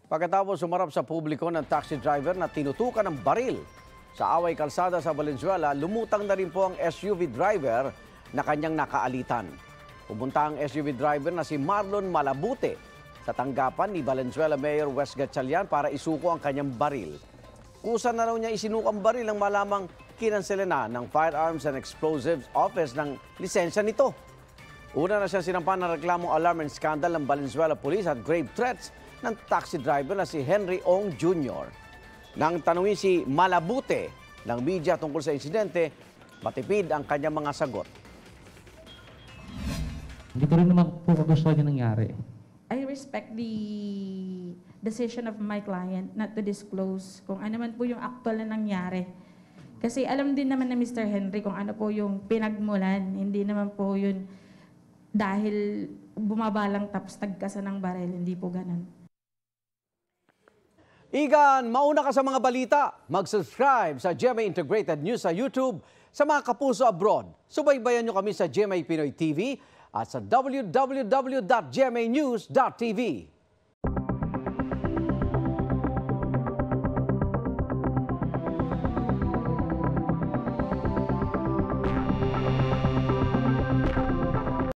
Pagkatapos sumarap sa publiko ng taxi driver na tinutukan ng baril sa away kalsada sa Valenzuela, lumutang na rin po ang SUV driver na kanyang nakaalitan. Pumunta ang SUV driver na si Marlon Malabute sa tanggapan ni Valenzuela Mayor Wes Gatchalian para isuko ang kanyang baril. Kusa na raw niya isinuko ang baril nang malamang kinansela na ng Firearms and Explosives Office ng lisensya nito. Una na siya sinampan ng reklamong alarm and scandal ng Valenzuela Police at grave threats ng taxi driver na si Henry Ong Jr. Nang tanungin si Malabute ng media tungkol sa insidente, matipid ang kanyang mga sagot. Hindi ko rin naman po kagustuhan yung nangyari. I respect the decision of my client not to disclose kung ano man po yung actual na nangyari. Kasi alam din naman na Mr. Henry kung ano po yung pinagmulan. Hindi naman po yun dahil bumabalang tapos tagkasan ng baril. Hindi po ganun. Igan, mauna ka sa mga balita. Mag-subscribe sa GMA Integrated News sa YouTube. Sa mga kapuso abroad, subaybayan nyo kami sa GMA Pinoy TV at sa www.gmanews.tv.